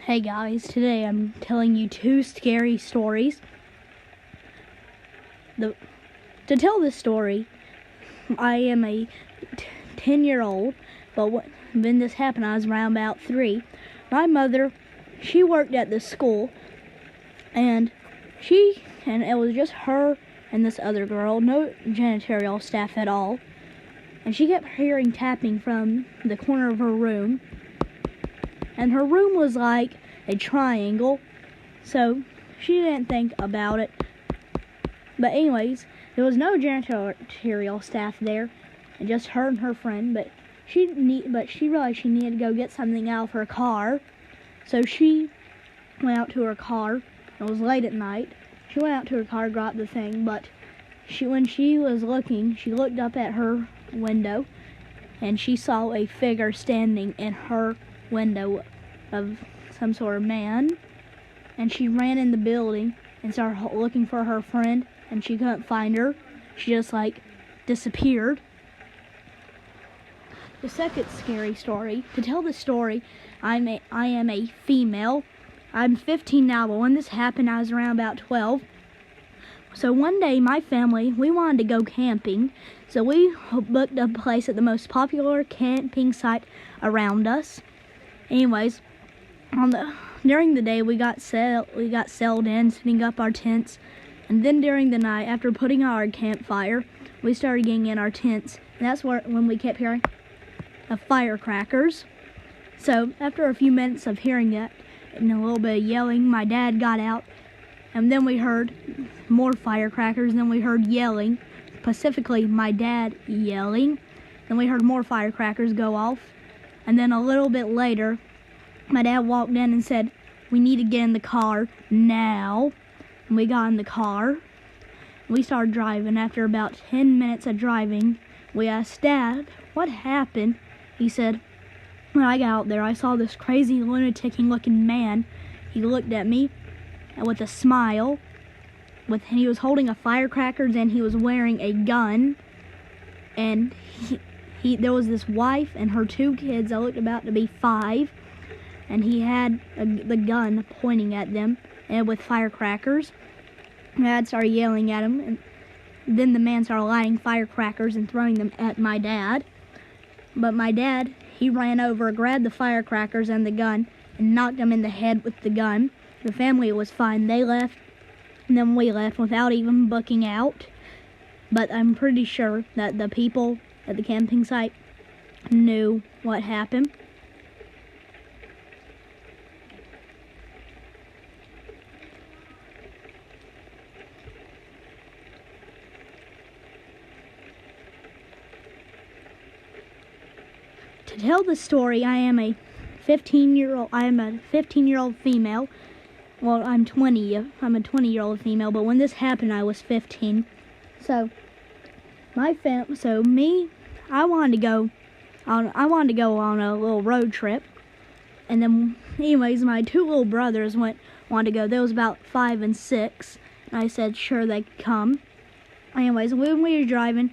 Hey guys, today I'm telling you two scary stories. To tell this story, I am a 10-year-old, but when this happened, I was around about 3. My mother, she worked at this school, and it was just her and this other girl, no janitorial staff at all, and she kept hearing tapping from the corner of her room. And her room was like a triangle, so she didn't think about it. But anyways, there was no janitorial staff there, and just her and her friend. But she realized she needed to go get something out of her car, so she went out to her car. It was late at night. She went out to her car, got the thing, but when she was looking, she looked up at her window, and she saw a figure standing in her window of some sort of man, and she ran in the building and started looking for her friend, and she couldn't find her. She just disappeared. The second scary story, to tell the story, I am a female. I'm 15 now, but when this happened I was around about 12. So one day my family, we wanted to go camping, so we booked a place at the most popular camping site around us. Anyways, during the day we got settled in, setting up our tents, and then during the night, after putting out our campfire, we started getting in our tents, and that's when we kept hearing the firecrackers. So after a few minutes of hearing that and a little bit of yelling, my dad got out, and then we heard more firecrackers, and then we heard yelling, specifically my dad yelling. Then we heard more firecrackers go off, and then a little bit later, my dad walked in and said, "We need to get in the car now." And we got in the car. We started driving. After about 10 minutes of driving, we asked Dad, "What happened?" He said, "When I got out there, I saw this crazy lunatic-looking man. He looked at me with a smile. He was holding a firecracker, and he was wearing a gun. And there was this wife and her 2 kids that looked about to be 5. And he had the gun pointing at them and with firecrackers." Dad started yelling at him, and then the man started lighting firecrackers and throwing them at my dad. But my dad, he ran over, grabbed the firecrackers and the gun, and knocked him in the head with the gun. The family was fine. They left, and then we left without even booking out. But I'm pretty sure that the people at the camping site knew what happened. To tell the story, I am a 15-year-old female. Well, I'm 20. I'm a 20-year-old female, but when this happened, I was 15. So I wanted to go on a little road trip. And then anyways, my 2 little brothers wanted to go. They was about 5 and 6. And I said sure they could come. Anyways, when we were driving,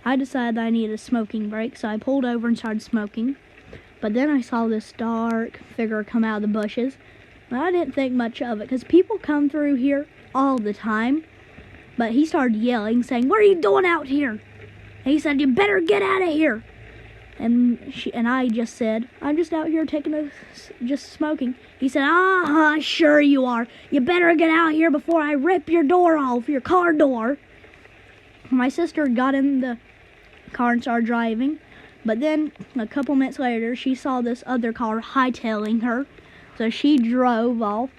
I decided I needed a smoking break, so I pulled over and started smoking. But then I saw this dark figure come out of the bushes. But I didn't think much of it, because people come through here all the time. But he started yelling, saying, "What are you doing out here?" And he said, "You better get out of here." And I just said, "I'm just out here just smoking." He said, "Sure you are. You better get out here before I rip your door off, your car door." My sister got in the car and started driving, but then a couple minutes later she saw this other car hightailing her, so she drove off.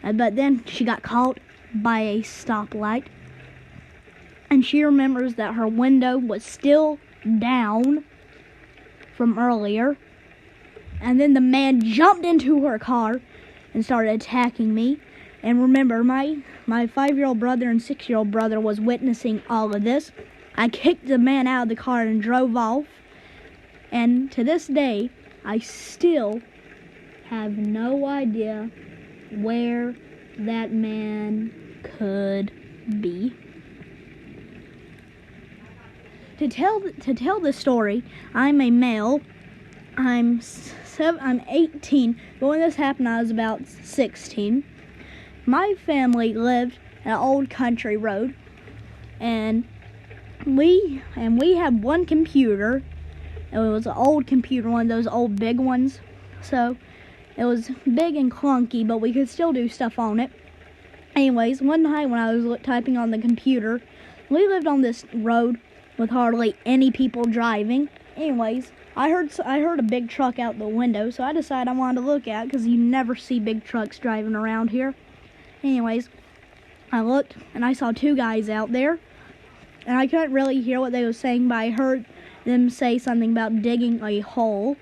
But then she got caught by a stoplight, and she remembers that her window was still down from earlier. And then the man jumped into her car and started attacking me. And remember, my 5-year-old brother and 6-year-old brother was witnessing all of this. I kicked the man out of the car and drove off. And to this day, I still have no idea where that man could be. To tell the story, I'm a male. I'm 18, but when this happened, I was about 16. My family lived in an old country road, and we had one computer. It was an old computer, one of those old big ones. So it was big and clunky, but we could still do stuff on it. Anyways, one night when I was typing on the computer, we lived on this road with hardly any people driving. Anyways, I heard a big truck out the window, so I decided I wanted to look at it because you never see big trucks driving around here. Anyways, I looked and I saw two guys out there, and I couldn't really hear what they were saying, but I heard them say something about digging a hole.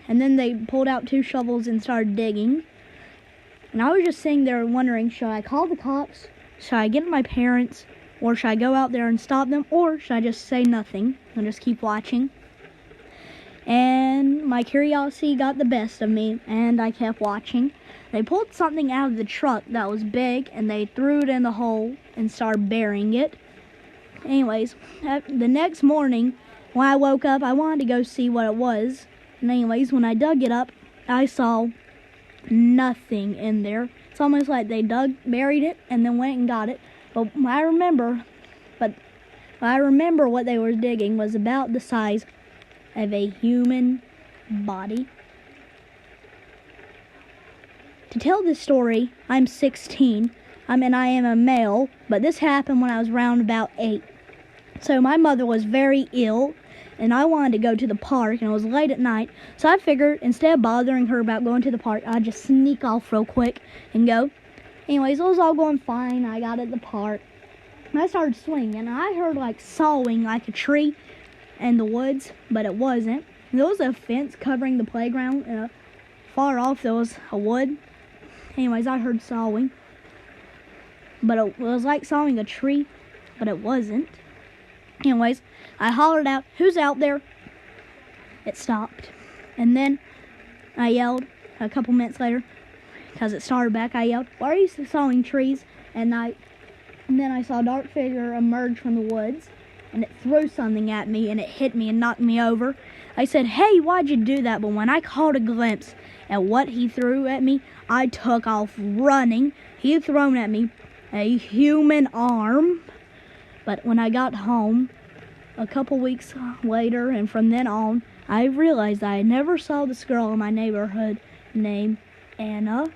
And then they pulled out two shovels and started digging. And I was just sitting there wondering, should I call the cops? Should I get my parents? Or should I go out there and stop them? Or should I just say nothing and just keep watching? And my curiosity got the best of me, and I kept watching. They pulled something out of the truck that was big, and they threw it in the hole and started burying it. Anyways, the next morning, when I woke up, I wanted to go see what it was. And anyways, when I dug it up, I saw nothing in there. It's almost like they buried it, and then went and got it. But I remember what they were digging was about the size of a human body. To tell this story, I'm 16. I am a male, but this happened when I was around about 8. So my mother was very ill, and I wanted to go to the park, and it was late at night. So I figured instead of bothering her about going to the park, I'd just sneak off real quick and go. Anyways, it was all going fine. I got at the park, and I started swinging, and I heard like sawing like a tree in the woods, but it wasn't. There was a fence covering the playground, and far off there was a wood. Anyways, I heard sawing, but it was like sawing a tree, but it wasn't. Anyways, I hollered out, "Who's out there?" It stopped. And then I yelled a couple minutes later, because it started back, I yelled, "Why are you sawing trees at night?" And then I saw a dark figure emerge from the woods, and it threw something at me, and it hit me and knocked me over. I said, "Hey, why'd you do that?" But when I caught a glimpse at what he threw at me, I took off running. He had thrown at me a human arm. But when I got home, a couple weeks later, and from then on, I realized I never saw this girl in my neighborhood named Anna.